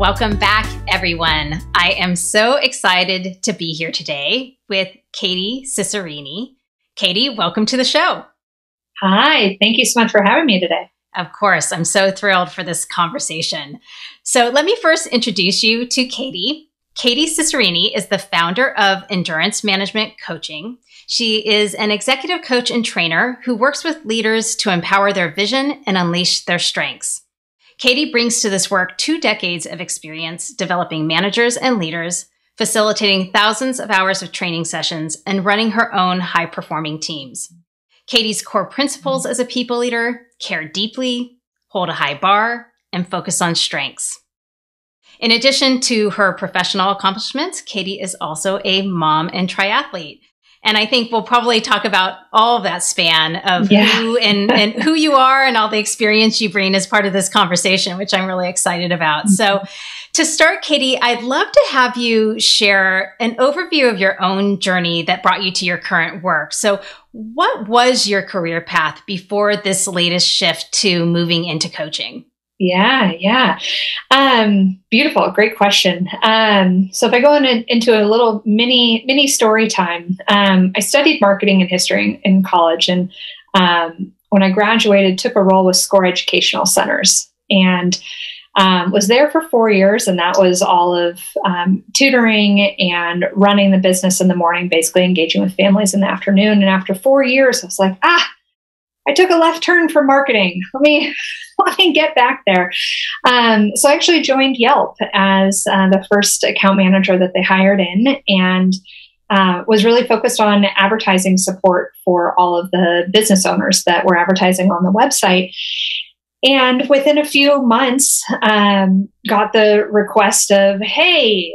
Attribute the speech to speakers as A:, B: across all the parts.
A: Welcome back, everyone. I am so excited to be here today with Katie Ceccarini. Katie, welcome to the show.
B: Hi, thank you so much for having me today.
A: Of course, I'm so thrilled for this conversation. So let me first introduce you to Katie. Katie Ceccarini is the founder of Endurance Management Coaching. She is an executive coach and trainer who works with leaders to empower their vision and unleash their strengths. Katie brings to this work 2 decades of experience developing managers and leaders, facilitating thousands of hours of training sessions, and running her own high-performing teams. Katie's core principles as a people leader: care deeply, hold a high bar, and focus on strengths. In addition to her professional accomplishments, Katie is also a mom and triathlete. And I think we'll probably talk about all of that span of who and who you are and all the experience you bring as part of this conversation, which I'm really excited about. So to start, Katie, I'd love to have you share an overview of your own journey that brought you to your current work. So what was your career path before this latest shift to moving into coaching?
B: Yeah. Beautiful. Great question. So if I go into a little mini story time, I studied marketing and history in college. And when I graduated, took a role with SCORE Educational Centers and was there for 4 years. And that was all of tutoring and running the business in the morning, basically engaging with families in the afternoon. And after 4 years, I was like, I took a left turn from marketing. Let me get back there. So I actually joined Yelp as the first account manager that they hired in, and was really focused on advertising support for all of the business owners that were advertising on the website. And within a few months, got the request of, hey,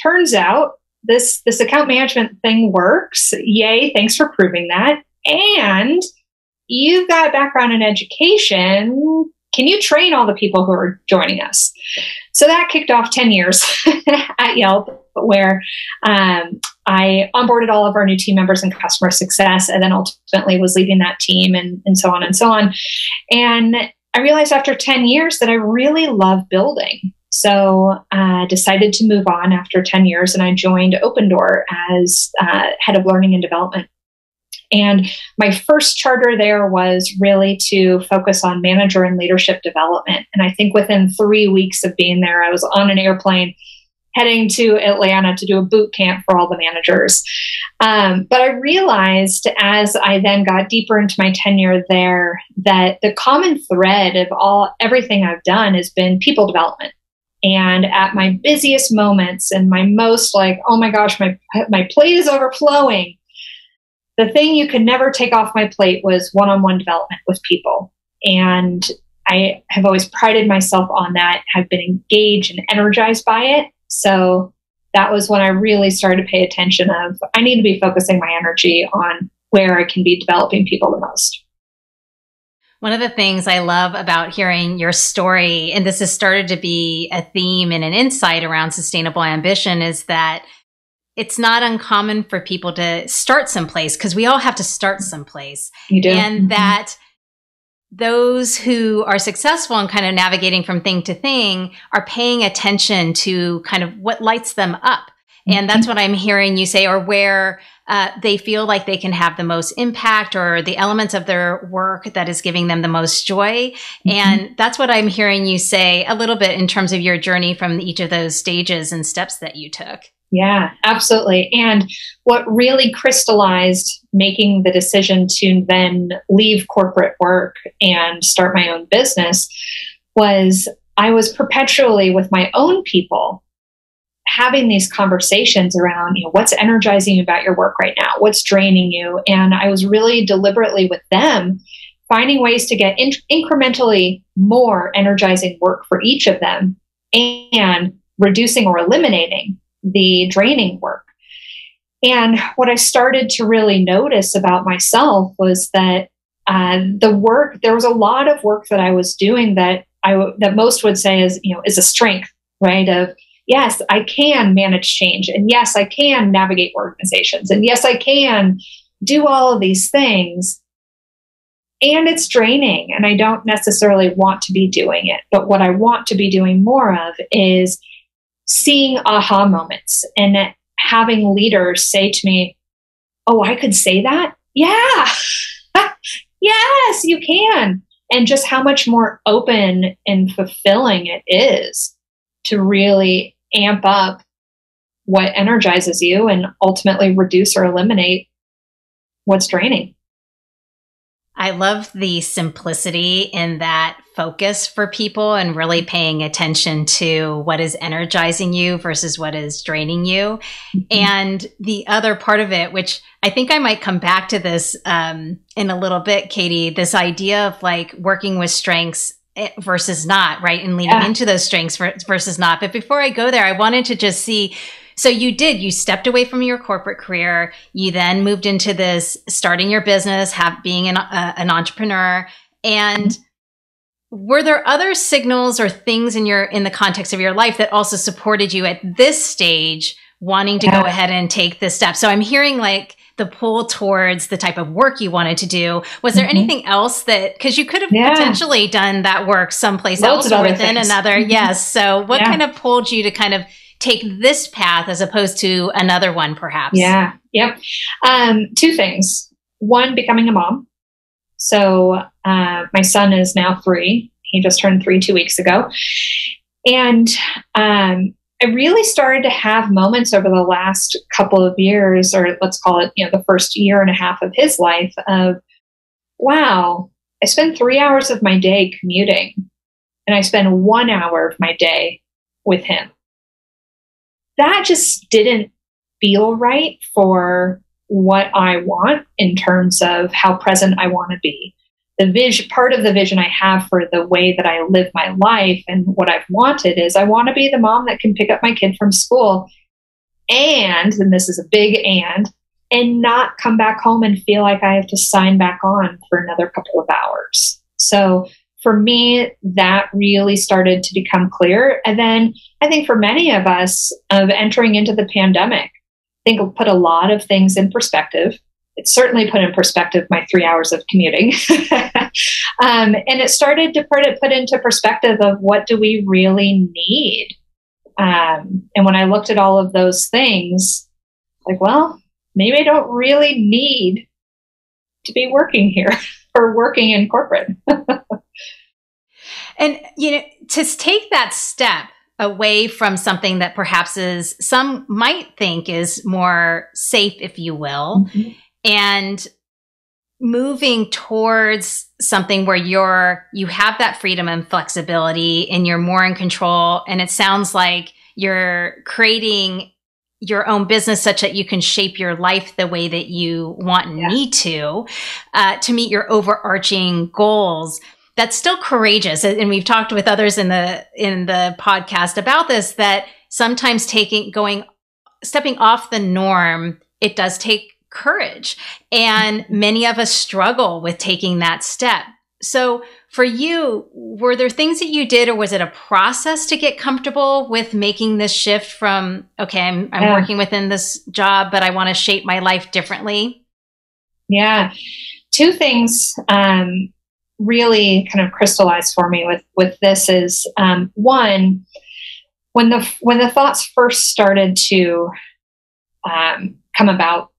B: turns out this account management thing works. Yay, thanks for proving that. And you've got a background in education. Can you train all the people who are joining us? So that kicked off 10 years at Yelp, where I onboarded all of our new team members in customer success, and then ultimately was leading that team and so on and so on. And I realized after 10 years that I really love building. So I decided to move on after 10 years, and I joined Open Door as head of learning and development. And my first charter there was really to focus on manager and leadership development. And I think within 3 weeks of being there, I was on an airplane heading to Atlanta to do a boot camp for all the managers. But I realized as I then got deeper into my tenure there that the common thread of everything I've done has been people development. And at my busiest moments and my most like, oh my gosh, my plate is overflowing, the thing you could never take off my plate was one-on-one development with people. And I have always prided myself on that, have been engaged and energized by it. So that was when I really started to pay attention of, I need to be focusing my energy on where I can be developing people the most.
A: One of the things I love about hearing your story, and this has started to be a theme and an insight around sustainable ambition, is that it's not uncommon for people to start someplace, because we all have to start someplace.
B: You do.
A: And that those who are successful in kind of navigating from thing to thing are paying attention to kind of what lights them up. And that's what I'm hearing you say, or where they feel like they can have the most impact, or the elements of their work that is giving them the most joy. And that's what I'm hearing you say a little bit in terms of your journey from each of those stages and steps that you took.
B: Yeah, absolutely. And what really crystallized making the decision to then leave corporate work and start my own business was I was perpetually with my own people having these conversations around, what's energizing you about your work right now? What's draining you? And I was really deliberately with them finding ways to get incrementally more energizing work for each of them and reducing or eliminating the draining work. And what I started to really notice about myself was that there was a lot of work that I was doing that most would say is a strength, right? Of, yes, I can manage change, and yes, I can navigate organizations, and yes, I can do all of these things. and it's draining, and I don't necessarily want to be doing it. But what I want to be doing more of is seeing aha moments and having leaders say to me, oh, I could say that? Yeah. Yes, you can. And just how much more open and fulfilling it is to really amp up what energizes you and ultimately reduce or eliminate what's draining.
A: I love the simplicity in that focus for people and really paying attention to what is energizing you versus what is draining you. Mm-hmm. And the other part of it, which I think I might come back to this in a little bit, Katie, this idea of like working with strengths versus not, right? And leaning into those strengths versus not. But before I go there, I wanted to just see, so you stepped away from your corporate career. You then moved into this, starting your business, being an entrepreneur. And were there other signals or things in the context of your life that also supported you at this stage, wanting to go ahead and take this step? So I'm hearing like the pull towards the type of work you wanted to do. Was there anything else because you could have potentially done that work someplace else or within another? Yes. So what kind of pulled you to kind of take this path as opposed to another one, perhaps?
B: Yeah. Yep. Two things. One, becoming a mom. So my son is now 3. He just turned 3 2 weeks ago. And I really started to have moments over the last couple of years, or let's call it, the first year and a half of his life of, wow, I spend 3 hours of my day commuting and I spend 1 hour of my day with him. That just didn't feel right for what I want in terms of how present I want to be. Part of the vision I have for the way that I live my life and what I've wanted is I want to be the mom that can pick up my kid from school and this is a big and not come back home and feel like I have to sign back on for another couple of hours. So for me, that really started to become clear. And then I think for many of us of entering into the pandemic, I think it'll put a lot of things in perspective. It certainly put in perspective my 3 hours of commuting. And it started to put into perspective of what do we really need? And when I looked at all of those things, like, well, maybe I don't really need to be working here or working in corporate.
A: And, to take that step away from something that perhaps some might think is more safe, if you will, and moving towards something where you have that freedom and flexibility and you're more in control. And it sounds like you're creating your own business such that you can shape your life the way that you want and need to meet your overarching goals. That's still courageous. And we've talked with others in the podcast about this, that sometimes stepping off the norm, it does take courage. And many of us struggle with taking that step. So for you, were there things that you did, or was it a process to get comfortable with making this shift from, okay, I'm working within this job, but I want to shape my life differently? Yeah.
B: Two things really kind of crystallized for me with this is one, when the thoughts first started to come about,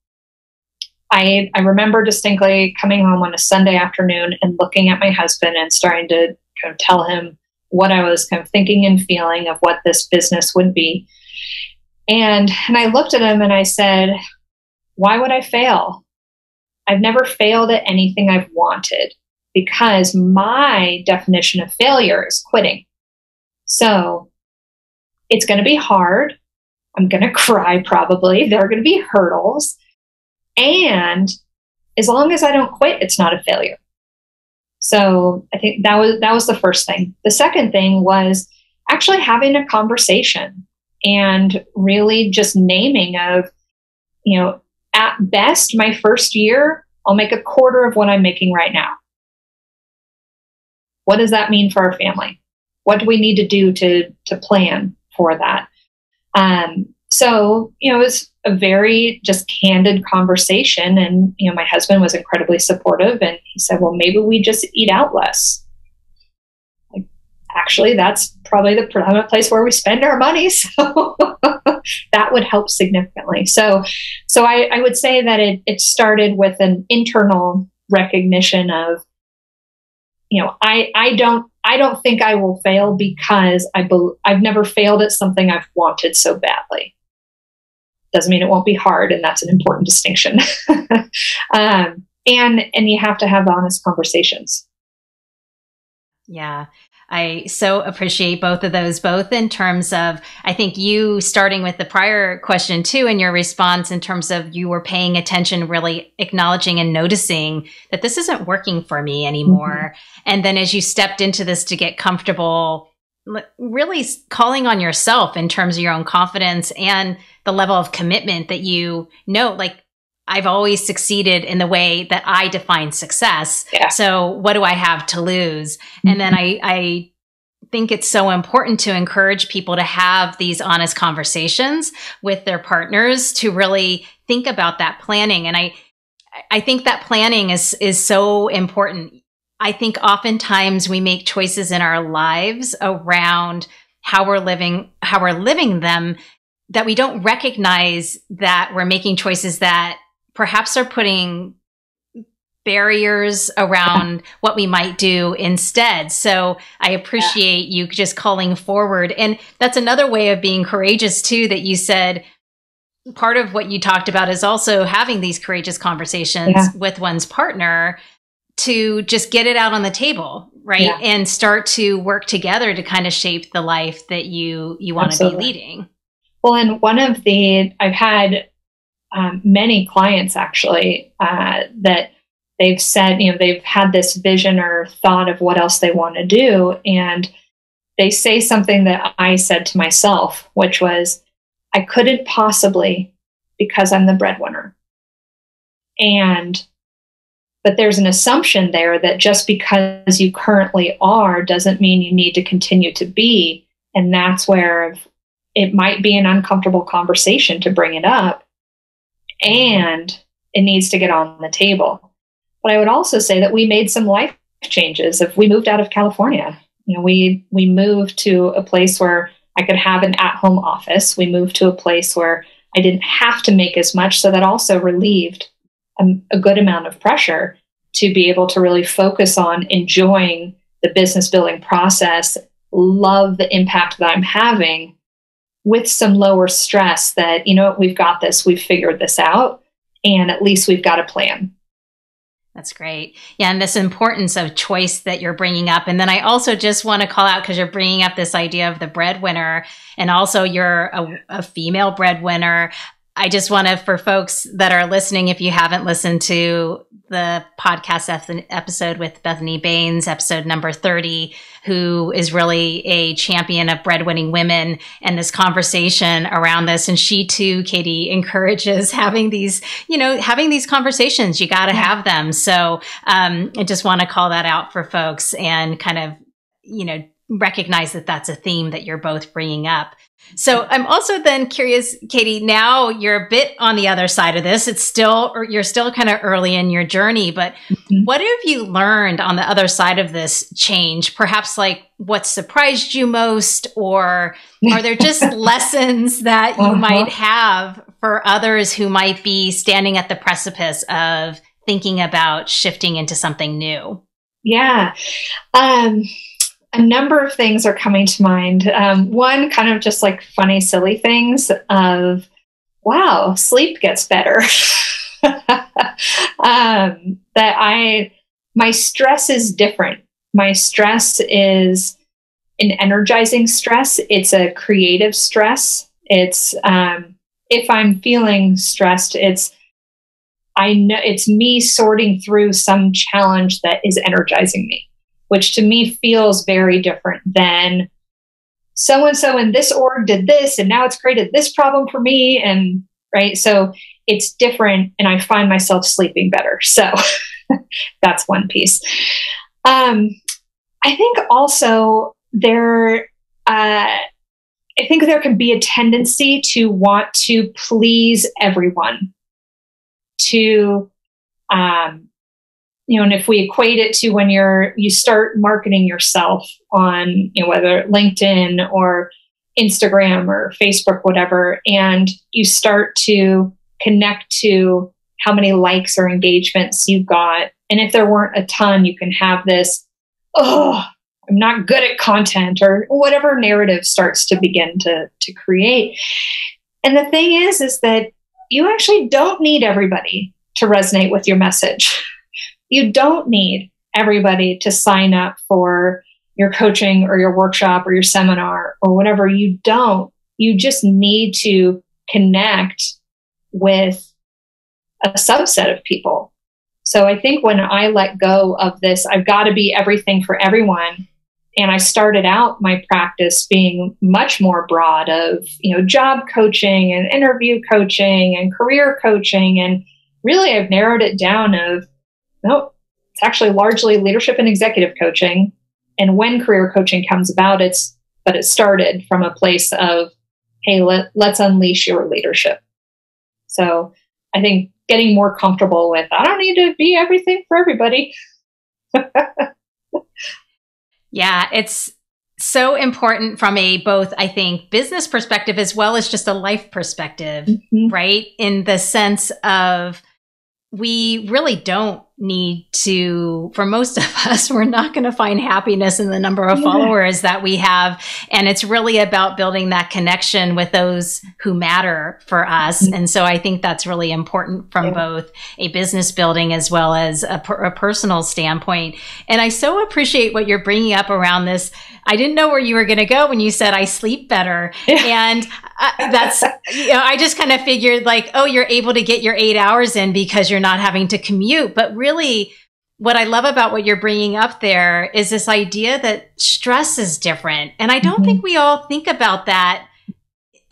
B: I remember distinctly coming home on a Sunday afternoon and looking at my husband and starting to kind of tell him what I was kind of thinking and feeling of what this business would be. And I looked at him and I said, why would I fail? I've never failed at anything I've wanted, because my definition of failure is quitting. So it's going to be hard. I'm going to cry probably. There are going to be hurdles. And as long as I don't quit, it's not a failure. So I think that was the first thing. The second thing was actually having a conversation and really just naming of, at best, my first year, I'll make a quarter of what I'm making right now. What does that mean for our family? What do we need to do to plan for that? So, it was a very just candid conversation. And, my husband was incredibly supportive, and he said, well, maybe we just eat out less. Like, actually, that's probably the predominant place where we spend our money. So that would help significantly. So I would say that it started with an internal recognition of, I don't think I will fail because I've never failed at something I've wanted so badly. Doesn't mean it won't be hard, and that's an important distinction. And you have to have honest conversations.
A: Yeah. I so appreciate both of those, both in terms of, I think you starting with the prior question too, in your response in terms of you were paying attention, really acknowledging and noticing that this isn't working for me anymore. Mm-hmm. And then as you stepped into this to get comfortable, really calling on yourself in terms of your own confidence and the level of commitment that like, I've always succeeded in the way that I define success. Yeah. So what do I have to lose? Mm-hmm. And then I think it's so important to encourage people to have these honest conversations with their partners to really think about that planning. And I think that planning is so important. I think oftentimes we make choices in our lives around how we're living them, that we don't recognize that we're making choices that perhaps are putting barriers around what we might do instead. So I appreciate you just calling forward. And that's another way of being courageous too, that you said part of what you talked about is also having these courageous conversations with one's partner to just get it out on the table, right? Yeah. And start to work together to kind of shape the life that you want to be leading.
B: Well, and I've had many clients actually that they've said, they've had this vision or thought of what else they want to do. And they say something that I said to myself, which was, I couldn't possibly because I'm the breadwinner. But there's an assumption there that just because you currently are doesn't mean you need to continue to be. And that's where it might be an uncomfortable conversation to bring it up. And it needs to get on the table. But I would also say that we made some life changes. If we moved out of California, we moved to a place where I could have an at-home office. We moved to a place where I didn't have to make as much. So that also relieved a good amount of pressure to be able to really focus on enjoying the business building process, love the impact that I'm having, with some lower stress that, we've got this, we've figured this out, and at least we've got a plan.
A: That's great. Yeah. And this importance of choice that you're bringing up. And then I also just want to call out, because you're bringing up this idea of the breadwinner, and also you're a female breadwinner. I just want to, for folks that are listening, if you haven't listened to the podcast episode with Bethany Baines, episode number 30, who is really a champion of breadwinning women, and this conversation around this. And she too, Katie, encourages having these conversations. You got to have them. So I just want to call that out for folks and kind of, recognize that that's a theme that you're both bringing up. So I'm also then curious, Katie, now you're a bit on the other side of this. You're still kind of early in your journey, but what have you learned on the other side of this change? Perhaps like what surprised you most, or are there just lessons that you might have for others who might be standing at the precipice of thinking about shifting into something new?
B: Yeah. A number of things are coming to mind. One, kind of just like funny, silly things of, wow, sleep gets better. My stress is different. My stress is an energizing stress. It's a creative stress. It's, if I'm feeling stressed, I know it's me sorting through some challenge that is energizing me, which to me feels very different than so-and-so in this org did this, and now it's created this problem for me. And right. So it's different, and I find myself sleeping better. So that's one piece. I think also there, I think there can be a tendency to want to please everyone, to, and if we equate it to when you start marketing yourself on, whether LinkedIn or Instagram or Facebook, whatever, and you start to connect to how many likes or engagements you got. And if there weren't a ton, you can have this, oh, I'm not good at content, or whatever narrative starts to begin to create. And the thing is that you actually don't need everybody to resonate with your message. You don't need everybody to sign up for your coaching or your workshop or your seminar or whatever. You don't. You just need to connect with a subset of people. So I think when I let go of this, I've got to be everything for everyone. And I started out my practice being much more broad of, job coaching and interview coaching and career coaching. And really I've narrowed it down of, no, it's actually largely leadership and executive coaching. And when career coaching comes about, it started from a place of, hey, let's unleash your leadership. So I think getting more comfortable with, I don't need to be everything for everybody.
A: Yeah, it's so important from a both, I think, business perspective as well as just a life perspective, right? In the sense of we really don't need to, for most of us, we're not going to find happiness in the number of followers that we have. And it's really about building that connection with those who matter for us. And so I think that's really important from both a business building as well as a personal standpoint. And I so appreciate what you're bringing up around this. I didn't know where you were going to go when you said I sleep better. And that's, I just kind of figured like, oh, you're able to get your 8 hours in because you're not having to commute. But really, what I love about what you're bringing up there is this idea that stress is different. And I don't think we all think about that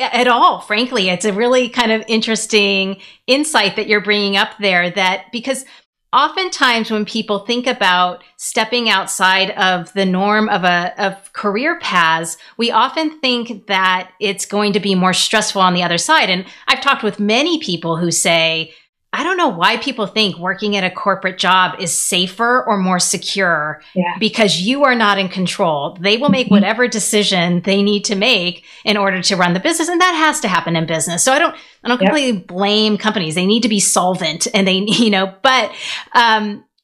A: at all. Frankly, it's a really kind of interesting insight that you're bringing up there, that because oftentimes when people think about stepping outside of the norm of career paths, we often think that it's going to be more stressful on the other side. And I've talked with many people who say, I don't know why people think working at a corporate job is safer or more secure because you are not in control. They will make whatever decision they need to make in order to run the business. And that has to happen in business. So I don't completely blame companies. They need to be solvent and they, but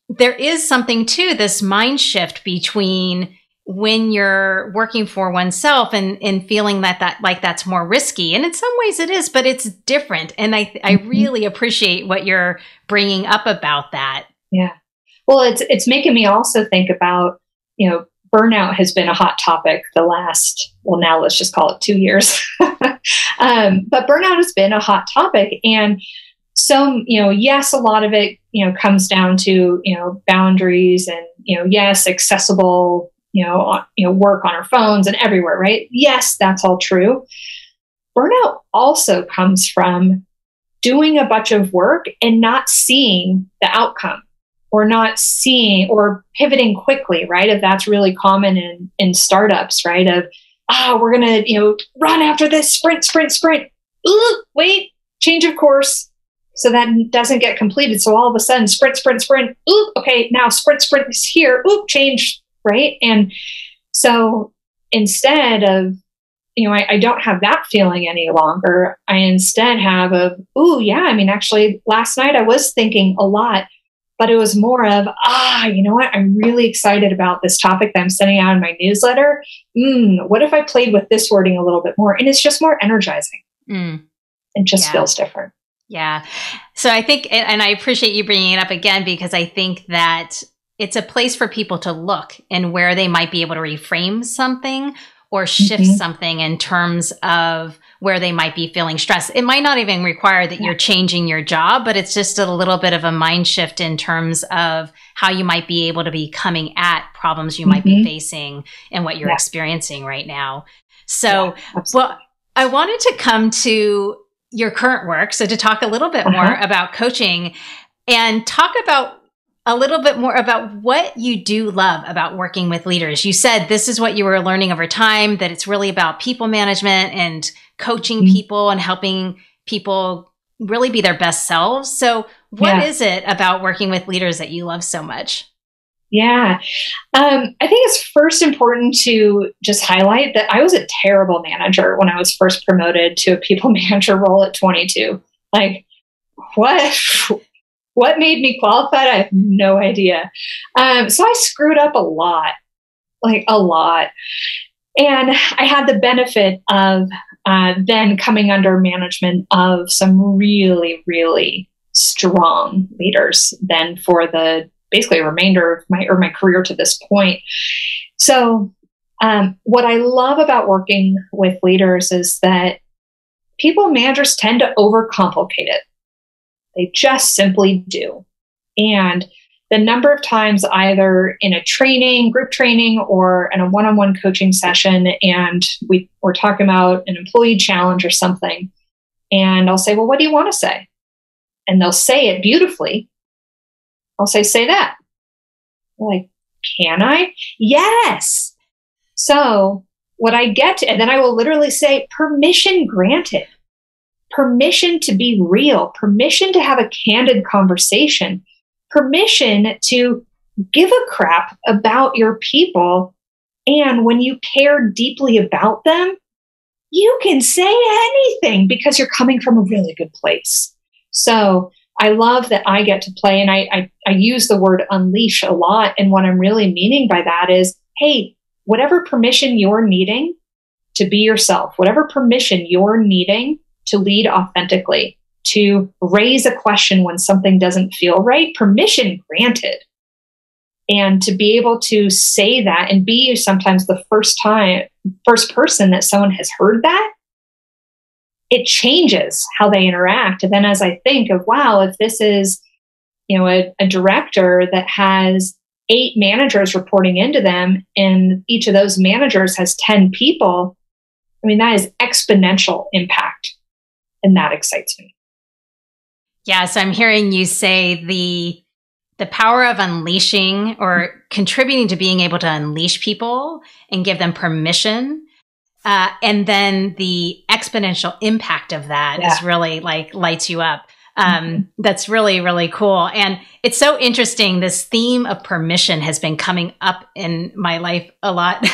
A: there is something to this mind shift between when you're working for oneself and feeling that like that's more risky. And in some ways it is, but it's different. And I really appreciate what you're bringing up about that. Yeah.
B: Well, it's making me also think about, burnout has been a hot topic the last, now let's just call it 2 years. But burnout has been a hot topic. And so, yes, a lot of it, comes down to, boundaries and, yes, accessible, work on our phones and everywhere, right? Yes, that's all true. Burnout also comes from doing a bunch of work and not seeing the outcome, or not seeing or pivoting quickly, right? If that's really common in startups, right? Of, we're going to, run after this, sprint. Ooh, wait, change of course. So that doesn't get completed. So all of a sudden, sprint. Ooh, okay, now sprint is here. Ooh, change. Right. And so instead of, I don't have that feeling any longer. I instead have actually last night I was thinking a lot, but it was more of, I'm really excited about this topic that I'm sending out in my newsletter. What if I played with this wording a little bit more? And it's just more energizing. It just feels different.
A: Yeah. So I think, and I appreciate you bringing it up again, because I think that it's a place for people to look and where they might be able to reframe something or shift something in terms of where they might be feeling stressed. It might not even require that you're changing your job, but it's just a little bit of a mind shift in terms of how you might be able to be coming at problems you might be facing and what you're experiencing right now. So, well, I wanted to come to your current work. So to talk a little bit more about coaching and talk about a little bit more about what you do love about working with leaders. You said this is what you were learning over time, that it's really about people management and coaching people and helping people really be their best selves. So what is it about working with leaders that you love so much?
B: Yeah. I think it's first important to just highlight that I was a terrible manager when I was first promoted to a people manager role at 22. Like, what made me qualified? I have no idea. So I screwed up a lot, like a lot. And I had the benefit of then coming under management of some really, really strong leaders then for the basically remainder of my career to this point. So what I love about working with leaders is that people managers tend to overcomplicate it. They just simply do. And the number of times either in a training, group training, or in a one-on-one coaching session, and we're talking about an employee challenge or something, and I'll say, well, what do you want to say? And they'll say it beautifully. I'll say that. I'm like, can I? Yes. So what I get to, and then I will literally say, permission granted. Permission to be real. Permission to have a candid conversation. Permission to give a crap about your people. And when you care deeply about them, you can say anything because you're coming from a really good place. So I love that I get to play, and I use the word unleash a lot. And what I'm really meaning by that is, hey, whatever permission you're needing to be yourself, whatever permission you're needing to lead authentically, to raise a question when something doesn't feel right, permission granted. And to be able to say that and be sometimes the first person that someone has heard that, it changes how they interact. And then as I think of, wow, if this is, a director that has 8 managers reporting into them, and each of those managers has 10 people, I mean, that is exponential impact. And that excites me.
A: Yeah. So I'm hearing you say the power of unleashing or contributing to being able to unleash people and give them permission. And then the exponential impact of that is really like lights you up. That's really, really cool. And it's so interesting. This theme of permission has been coming up in my life a lot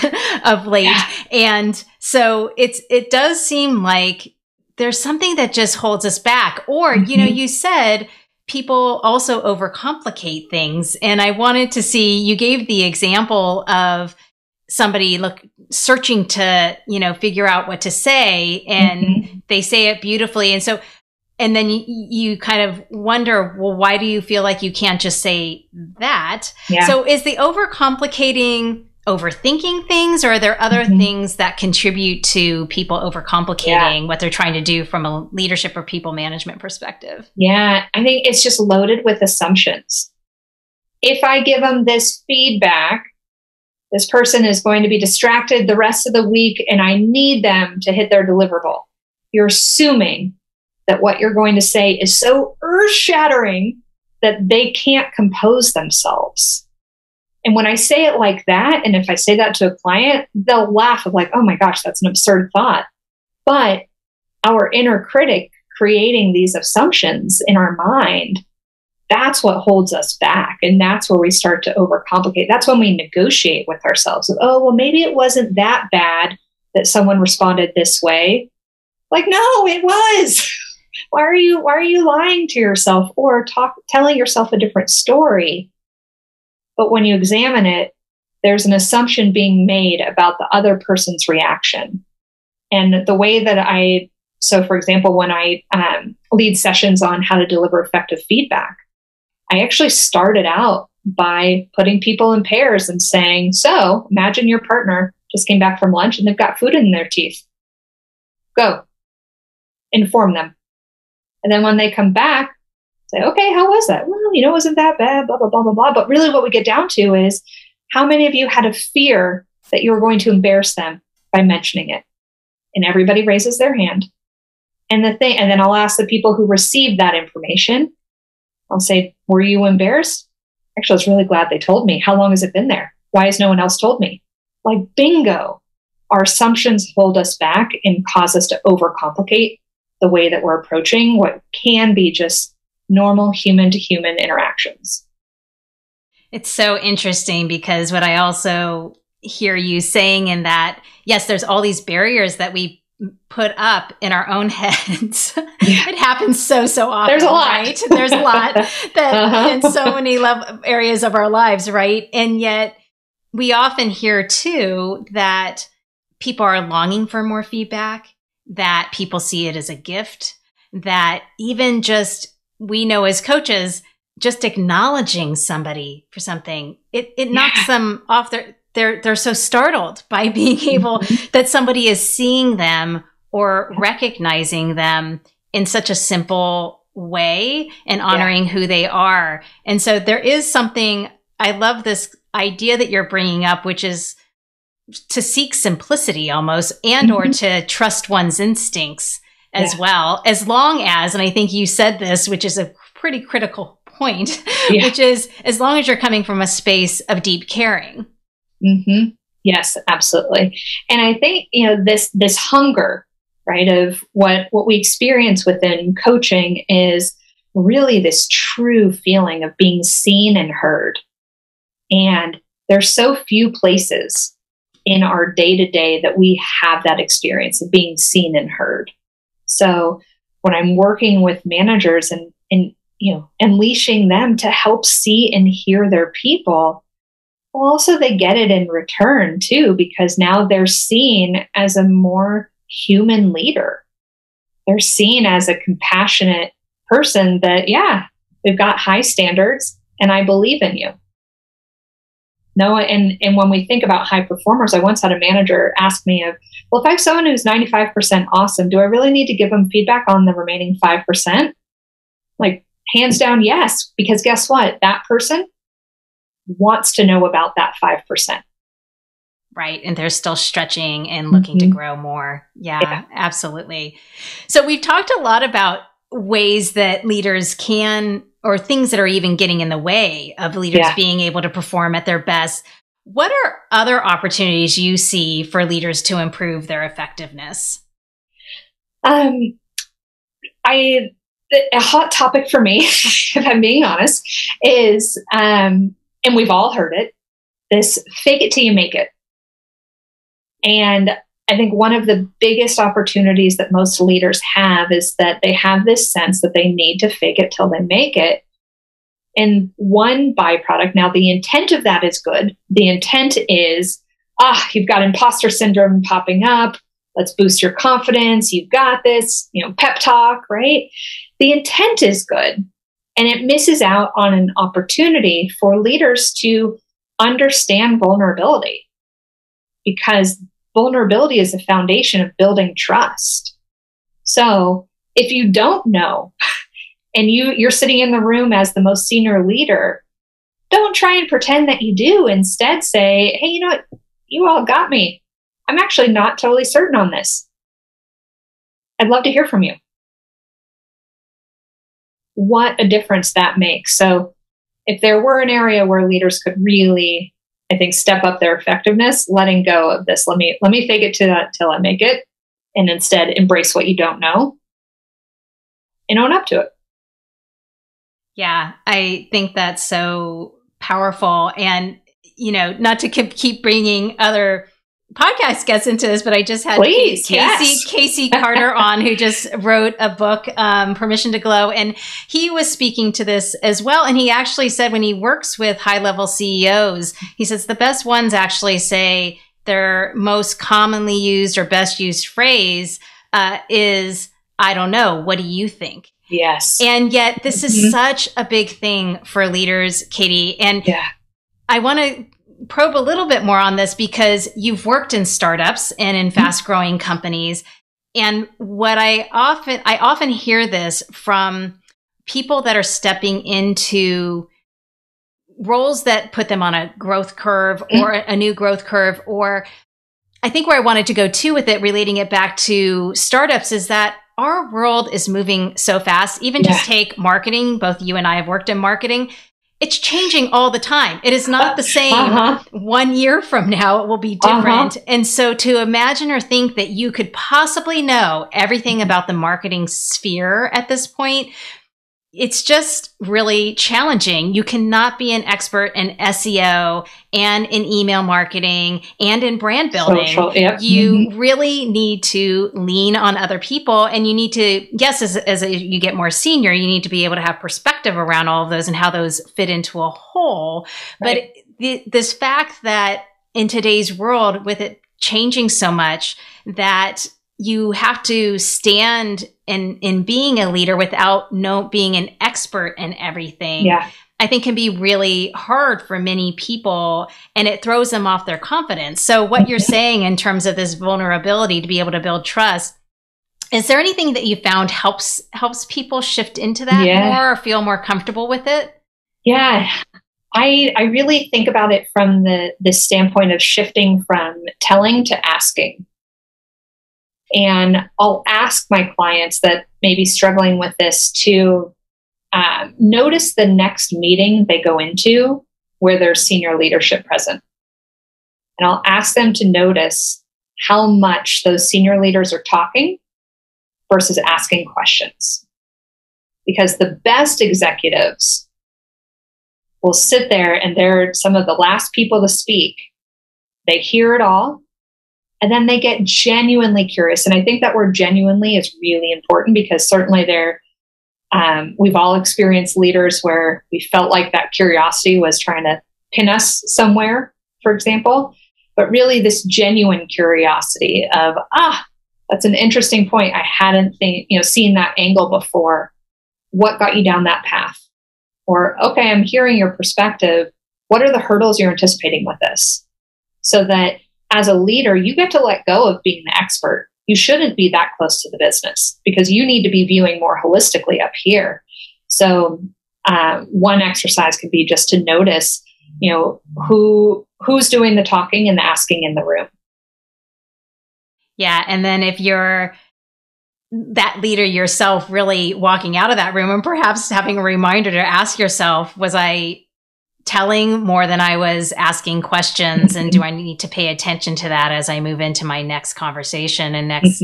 A: of late. Yeah. And so it does seem like there's something that just holds us back. Or, you said people also overcomplicate things. And I wanted to see, you gave the example of somebody searching to, figure out what to say, and they say it beautifully. And then you kind of wonder, well, why do you feel like you can't just say that? Yeah. So is the overcomplicating overthinking things, or are there other things that contribute to people overcomplicating what they're trying to do from a leadership or people management perspective? Yeah,
B: I think it's just loaded with assumptions. If I give them this feedback, this person is going to be distracted the rest of the week, and I need them to hit their deliverable. You're assuming that what you're going to say is so earth-shattering that they can't compose themselves. And when I say it like that, and if I say that to a client, they'll laugh of like, oh my gosh, that's an absurd thought. But our inner critic creating these assumptions in our mind, that's what holds us back. And that's where we start to overcomplicate. That's when we negotiate with ourselves. Of, oh, well, maybe it wasn't that bad that someone responded this way. Like, no, it was. Why are you lying to yourself or telling yourself a different story? But when you examine it, there's an assumption being made about the other person's reaction. And the way that so for example, when I lead sessions on how to deliver effective feedback, I actually started out by putting people in pairs and saying, so imagine your partner just came back from lunch and they've got food in their teeth. Go. Inform them. And then when they come back, say, okay, how was that? Well, it wasn't that bad, blah, blah, blah, blah, blah. But really what we get down to is how many of you had a fear that you were going to embarrass them by mentioning it? And everybody raises their hand. And then I'll ask the people who received that information, I'll say, were you embarrassed? Actually, I was really glad they told me. How long has it been there? Why has no one else told me? Like, bingo. Our assumptions hold us back and cause us to overcomplicate the way that we're approaching what can be just normal human to human interactions.
A: It's so interesting because what I also hear you saying in that, yes, there's all these barriers that we put up in our own heads. Yeah. It happens so often.
B: There's a lot.
A: Right? There's a lot that in so many areas of our lives, right? And yet we often hear too that people are longing for more feedback, that people see it as a gift, that even just, we know as coaches, just acknowledging somebody for something, it knocks them off they're so startled by being able that somebody is seeing them or recognizing them in such a simple way and honoring who they are. And so there is something, I love this idea that you're bringing up, which is to seek simplicity almost, and or to trust one's instincts as well, as long as, and I think you said this, which is a pretty critical point, which is as long as you're coming from a space of deep caring.
B: Mm-hmm. Yes, absolutely. And I think, this hunger, right, of what we experience within coaching is really this true feeling of being seen and heard. And there's so few places in our day-to-day that we have that experience of being seen and heard. So when I'm working with managers and unleashing them to help see and hear their people, well, also they get it in return too, because now they're seen as a more human leader. They're seen as a compassionate person that, we've got high standards and I believe in you. No, and when we think about high performers, I once had a manager ask me if I have someone who's 95% awesome, do I really need to give them feedback on the remaining 5%? Like, hands down, yes, because guess what? That person wants to know about that 5%.
A: Right. And they're still stretching and looking to grow more. Yeah, absolutely. So we've talked a lot about ways that leaders can, or things that are even getting in the way of leaders being able to perform at their best. What are other opportunities you see for leaders to improve their effectiveness?
B: A hot topic for me, if I'm being honest, is, and we've all heard it, this fake it till you make it. And I think one of the biggest opportunities that most leaders have is that they have this sense that they need to fake it till they make it. And one byproduct, now the intent of that is good. The intent is, you've got imposter syndrome popping up. Let's boost your confidence. You've got this, pep talk, right? The intent is good. And it misses out on an opportunity for leaders to understand vulnerability, because vulnerability is the foundation of building trust. So if you don't know, and you're sitting in the room as the most senior leader, don't try and pretend that you do. Instead say, hey, you know what? You all got me. I'm actually not totally certain on this. I'd love to hear from you. What a difference that makes. So if there were an area where leaders could really, I think, step up their effectiveness, letting go of this, let me fake it till I make it, and instead embrace what you don't know and own up to it.
A: Yeah, I think that's so powerful. And, not to keep bringing other podcast guests into this, but I just had Casey Carter on, who just wrote a book, Permission to Glow. And he was speaking to this as well. And he actually said when he works with high-level CEOs, he says the best ones actually say their most commonly used or best used phrase is, I don't know, what do you think?
B: Yes.
A: And yet this is such a big thing for leaders, Katie. And I want to probe a little bit more on this because you've worked in startups and in fast growing companies. And what I often hear this from people that are stepping into roles that put them on a growth curve or a new growth curve, or I think where I wanted to go too with it, relating it back to startups, is that our world is moving so fast. Even just take marketing. Both you and I have worked in marketing. it's changing all the time. It is not the same 1 year from now. It will be different. And so to imagine or think that you could possibly know everything about the marketing sphere at this point, it's just really challenging. You cannot be an expert in SEO and in email marketing and in brand building.
B: Social, yep.
A: You really need to lean on other people, and you need to, yes, as you get more senior, you need to be able to have perspective around all of those and how those fit into a whole. Right. But this fact that in today's world, with it changing so much, that you have to stand in being a leader without being an expert in everything, I think can be really hard for many people, and it throws them off their confidence. So what you're saying in terms of this vulnerability to be able to build trust, is there anything that you found helps people shift into that more or feel more comfortable with it?
B: Yeah. I really think about it from the standpoint of shifting from telling to asking. And I'll ask my clients that may be struggling with this to notice the next meeting they go into where there's senior leadership present. And I'll ask them to notice how much those senior leaders are talking versus asking questions. Because the best executives will sit there and they're some of the last people to speak. They hear it all. And then they get genuinely curious. And I think that word genuinely is really important, because certainly we've all experienced leaders where we felt like that curiosity was trying to pin us somewhere, for example. But really this genuine curiosity of, that's an interesting point. I hadn't seen that angle before. What got you down that path? Or, okay, I'm hearing your perspective. What are the hurdles you're anticipating with this? So that as a leader, you get to let go of being the expert. You shouldn't be that close to the business, because you need to be viewing more holistically up here. So one exercise could be just to notice, who's doing the talking and the asking in the room.
A: Yeah. And then if you're that leader yourself, really walking out of that room and perhaps having a reminder to ask yourself, was I telling more than I was asking questions? And do I need to pay attention to that as I move into my next conversation and next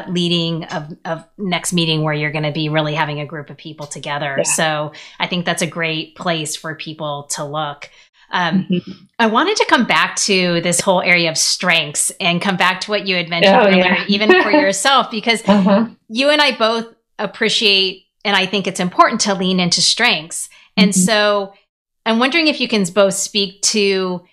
A: leading of next meeting where you're going to be really having a group of people together? So I think that's a great place for people to look. I wanted to come back to this whole area of strengths and come back to what you had mentioned earlier, even for yourself, because you and I both appreciate, and I think it's important to lean into strengths. And so I'm wondering if you can both speak to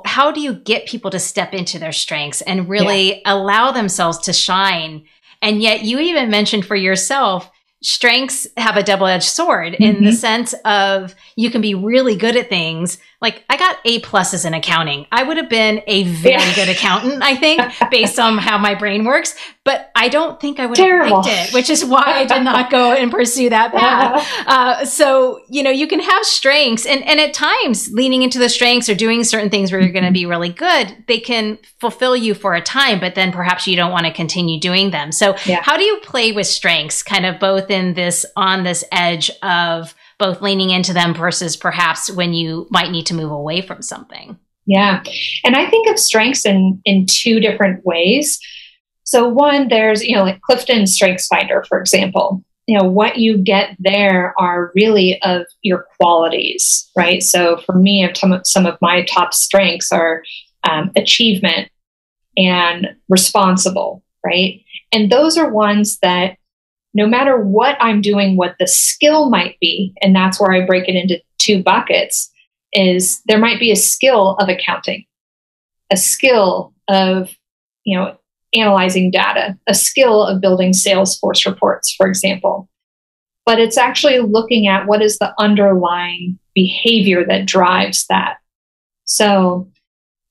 A: how do you get people to step into their strengths and really allow themselves to shine? And yet you even mentioned for yourself, strengths have a double-edged sword in the sense of you can be really good at things. Like I got A+ in accounting. I would have been a very good accountant, I think, based on how my brain works. But I don't think I would have liked it, which is why I did not go and pursue that path. So, you can have strengths and at times leaning into the strengths or doing certain things where you're going to be really good, they can fulfill you for a time, but then perhaps you don't want to continue doing them. So how do you play with strengths kind of both on this edge of both leaning into them versus perhaps when you might need to move away from something?
B: Yeah. And I think of strengths in two different ways. So one, there's, like Clifton's Strengths Finder, for example. What you get there are really of your qualities, right? So for me, some of my top strengths are achievement and responsible, right? And those are ones that no matter what I'm doing, what the skill might be, and that's where I break it into two buckets, is there might be a skill of accounting, a skill of, analyzing data, a skill of building Salesforce reports, for example. But it's actually looking at what is the underlying behavior that drives that. So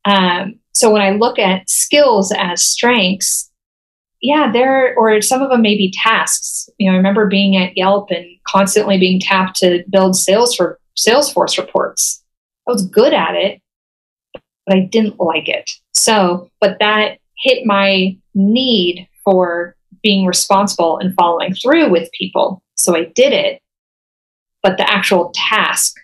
B: when I look at skills as strengths, or some of them may be tasks. I remember being at Yelp and constantly being tapped to build Salesforce reports. I was good at it, but I didn't like it. But that hit my need for being responsible and following through with people. So I did it. but the actual task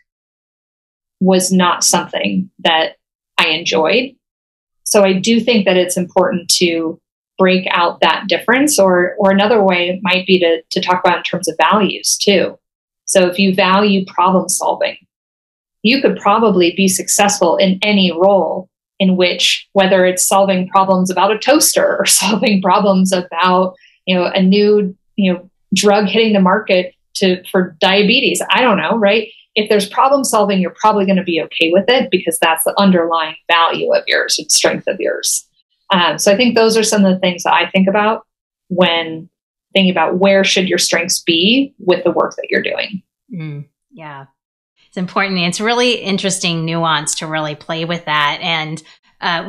B: was not something that I enjoyed. So I do think that it's important to break out that difference, or another way might be to talk about in terms of values too. So if you value problem solving, you could probably be successful in any role in which, whether it's solving problems about a toaster or solving problems about, a new, drug hitting the market for diabetes. I don't know, right? If there's problem solving, you're probably going to be okay with it because that's the underlying value of yours and strength of yours. So I think those are some of the things that I think about when thinking about where should your strengths be with the work that you're doing.
A: Yeah. It's important. It's really interesting nuance to really play with that. And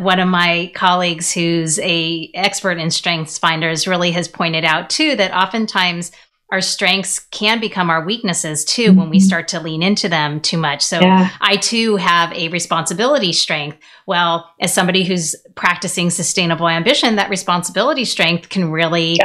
A: one of my colleagues who's a expert in strengths finders really has pointed out too, that oftentimes our strengths can become our weaknesses too when we start to lean into them too much. So I too have a responsibility strength. Well, as somebody who's practicing sustainable ambition, that responsibility strength can really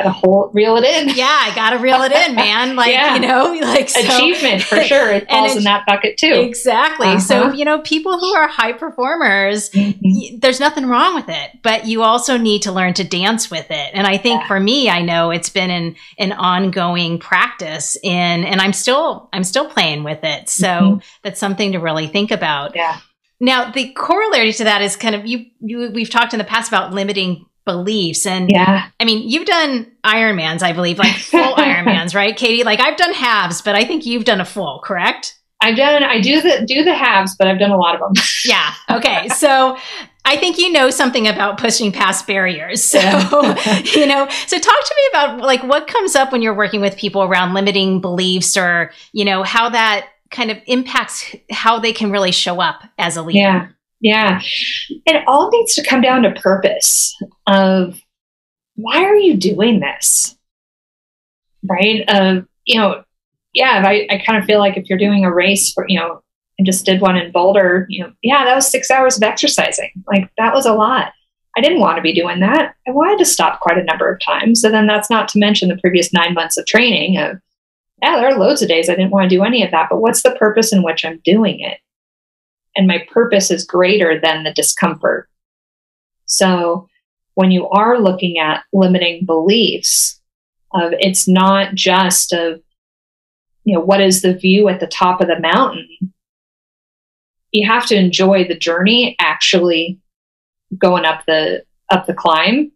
B: reel it in.
A: Yeah, I got to reel it in, man.
B: Achievement for sure. It falls in that bucket too.
A: Exactly. So, people who are high performers, there's nothing wrong with it, but you also need to learn to dance with it. And I think for me, I know it's been an ongoing practice and I'm still playing with it. So that's something to really think about.
B: Yeah.
A: Now, the corollary to that is kind of we've talked in the past about limiting beliefs. And I mean, you've done Ironmans, I believe, like full Ironmans, right, Katie? Like I've done halves, but I think you've done a full, correct?
B: I do the halves, but I've done a lot of them.
A: Yeah. Okay. So I think you know something about pushing past barriers. So, so talk to me about like what comes up when you're working with people around limiting beliefs or, how that kind of impacts how they can really show up as a leader.
B: Yeah. It all needs to come down to purpose of why are you doing this? Right. I kind of feel like if you're doing a race for, I just did one in Boulder, that was 6 hours of exercising. Like that was a lot. I didn't want to be doing that. I wanted to stop quite a number of times. And then that's not to mention the previous 9 months of training of, there are loads of days I didn't want to do any of that, but what's the purpose in which I'm doing it? And my purpose is greater than the discomfort. So when you are looking at limiting beliefs, it's not just of, what is the view at the top of the mountain? You have to enjoy the journey, actually going up the climb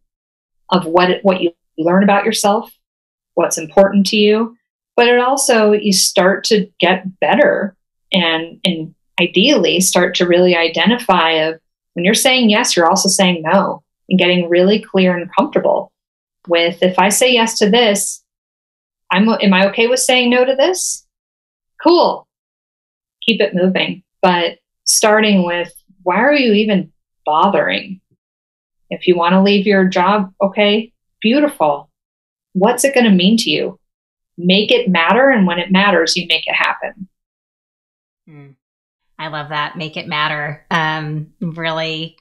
B: of what you learn about yourself, what's important to you. But it also, you start to get better and ideally start to really identify of when you're saying yes, you're also saying no, and getting really clear and comfortable with, if I say yes to this, am I okay with saying no to this? Cool. Keep it moving. But starting with, why are you even bothering? If you want to leave your job, okay, beautiful. What's it going to mean to you? Make it matter. And when it matters, you make it happen.
A: I love that. Make it matter. Really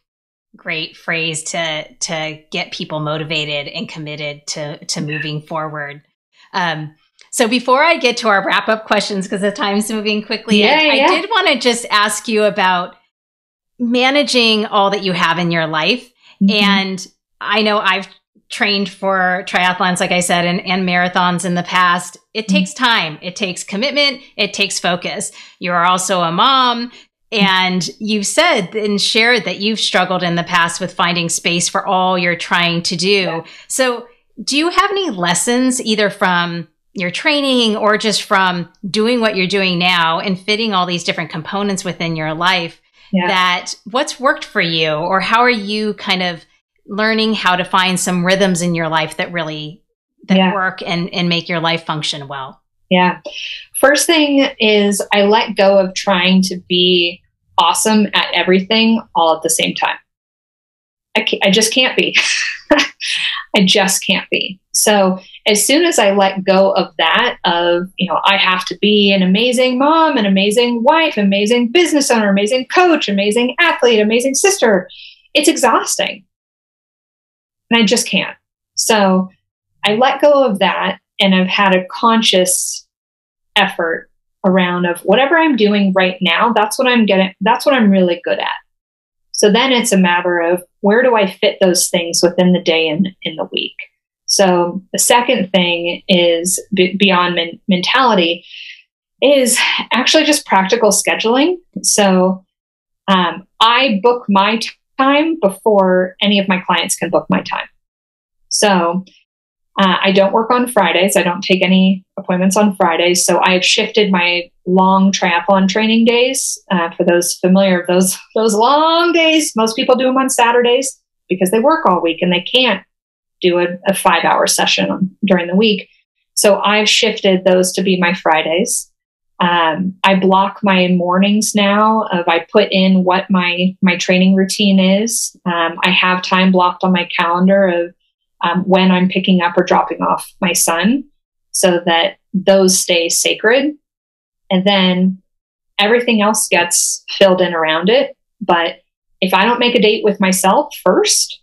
A: great phrase to get people motivated and committed to moving forward. So before I get to our wrap up questions, because the time's moving quickly, I did want to just ask you about managing all that you have in your life. And I know I've trained for triathlons, like I said, and marathons in the past. It takes time. It takes commitment. It takes focus. You're also a mom. And you've said and shared that you've struggled in the past with finding space for all you're trying to do. Yeah. So do you have any lessons either from your training or just from doing what you're doing now and fitting all these different components within your life that what's worked for you, or how are you kind of learning how to find some rhythms in your life that really work and make your life function well?
B: Yeah. First thing is I let go of trying to be awesome at everything all at the same time. I just can't be. I just can't be. So as soon as I let go of that, I have to be an amazing mom, an amazing wife, amazing business owner, amazing coach, amazing athlete, amazing sister, it's exhausting. And I just can't. So I let go of that, and I've had a conscious effort around of whatever I'm doing right now, that's what I'm really good at. So then it's a matter of where do I fit those things within the day and in the week. So the second thing is beyond mentality is actually just practical scheduling. So I book my time before any of my clients can book my time. So I don't work on Fridays. I don't take any appointments on Fridays. So I've shifted my long triathlon training days. For those familiar of those long days, most people do them on Saturdays because they work all week and they can't do a 5-hour session during the week. So I've shifted those to be my Fridays. I block my mornings now I put in what my training routine is. I have time blocked on my calendar of when I'm picking up or dropping off my son so that those stay sacred. And then everything else gets filled in around it. But if I don't make a date with myself first,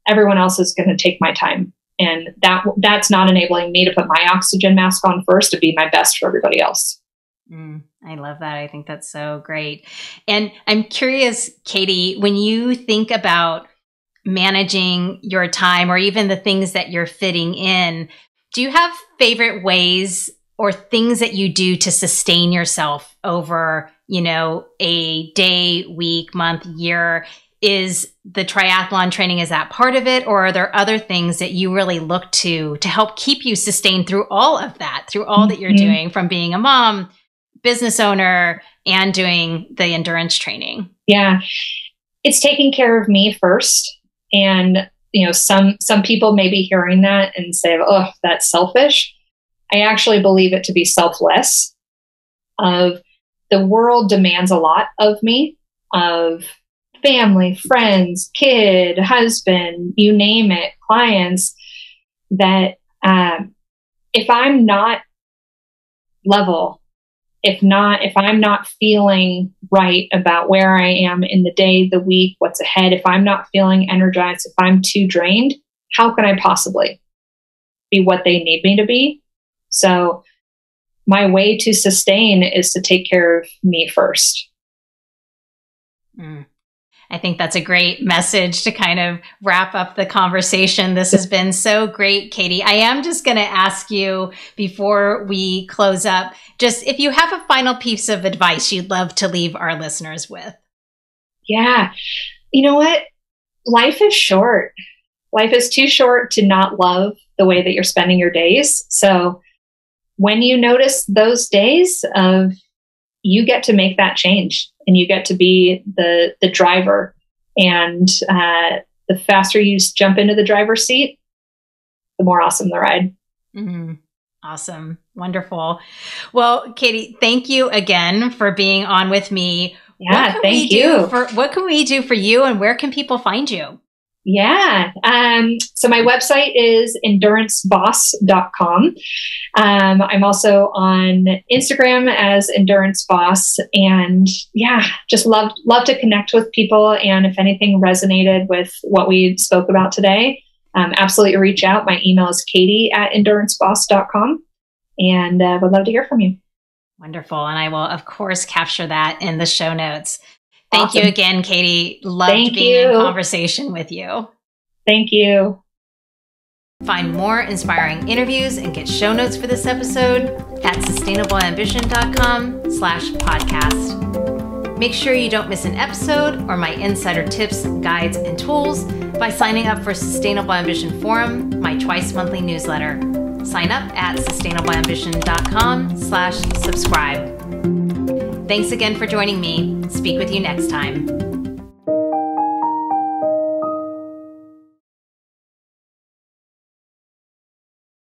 B: everyone else is going to take my time. And that's not enabling me to put my oxygen mask on first to be my best for everybody else.
A: I love that. I think that's so great. And I'm curious, Katie, when you think about managing your time or even the things that you're fitting in, do you have favorite ways or things that you do to sustain yourself over, a day, week, month, year? Is the triathlon training, is that part of it? Or are there other things that you really look to help keep you sustained through all of that, through all that you're doing, from being a mom, business owner, and doing the endurance training?
B: Yeah, it's taking care of me first. And, some people may be hearing that and say, oh, that's selfish. I actually believe it to be selfless. The world demands a lot of me, of family, friends, kid, husband, you name it, clients, that if I'm not level, if I'm not feeling right about where I am in the day, the week, what's ahead, if I'm not feeling energized, if I'm too drained, how can I possibly be what they need me to be? So my way to sustain is to take care of me first.
A: I think that's a great message to kind of wrap up the conversation. This has been so great, Katie. I am just going to ask you before we close up, just if you have a final piece of advice you'd love to leave our listeners with.
B: Yeah. You know what? Life is short. Life is too short to not love the way that you're spending your days. So when you notice those days you get to make that change and you get to be the driver. And the faster you jump into the driver's seat, the more awesome the ride.
A: Awesome. Wonderful. Well, Katie, thank you again for being on with me.
B: Yeah, thank you.
A: What can we do for you and where can people find you?
B: Yeah. So my website is enduranceboss.com. I'm also on Instagram as Endurance Boss, and just love to connect with people. And if anything resonated with what we spoke about today, absolutely reach out. My email is katie@enduranceboss.com, and would love to hear from you.
A: Wonderful. And I will, of course, capture that in the show notes. Thank
B: Awesome.
A: you again, Katie. Loved being in conversation with you.
B: Thank you.
A: Find more inspiring interviews and get show notes for this episode at sustainableambition.com/podcast. Make sure you don't miss an episode or my insider tips, guides, and tools by signing up for Sustainable Ambition Forum, my twice monthly newsletter. Sign up at sustainableambition.com/subscribe. Thanks again for joining me. Speak with you next time.